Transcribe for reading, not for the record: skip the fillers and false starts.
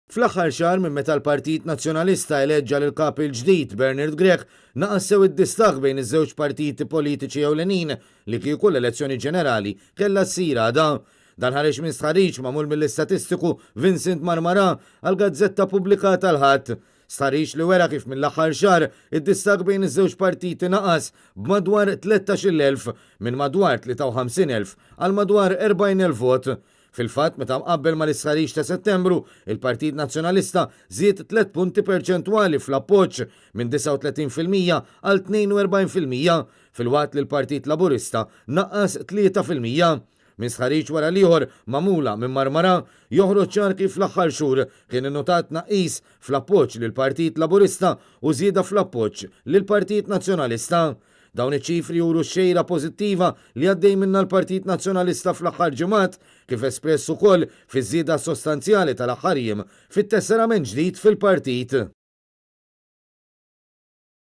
Fl-aħħar xahar minn meta l-Partit Nazzjonalista eleġġa lil kap il-ġdid Bernard Grech naqassew id-distagħ bejn iż-żewġ partiti politiċi ewlenin li kieku l-elezzjoni ġenerali kellha ssir għada. Dan ħareġ minn stħarriġ magħmul mill-istatistiku Vincent Marmara għal gazzetta pubblikata l-Ħadd. Stħarriġ li wera kif mill-aħħar xahar id-distagħ bejn iż-żewġ partiti naqas b'madwar 13,000 minn madwar 53,000 għal madwar 40,000 vot. Fil-fatt, meta mqabbel mal-istħarriġ ta' Settembru, il-Partit Nazzjonalista żied 3 punti perċentwali fl-appoġġ minn 39% għal 42% fil-waqt li l-Partit Laburista naqqas 3%. Minn stħarriġ wara l-ieħor magħmula minn Marmara joħroġ ċar kif fl-aħħar xhur kien innotat tnaqqis fl-appoġġ lill-Partit Laburista u żieda fl-appoġġ lill-Partit Nazzjonalista. Dawn iċ-ċifri juru xejra pożittiva li għaddej minna l-Partit Nazzjonalista fl-aħħar ġimgħat kif espress ukoll fi żieda sostanzjali tal-aħħar jiem fit-tesserament ġdid fil-partit.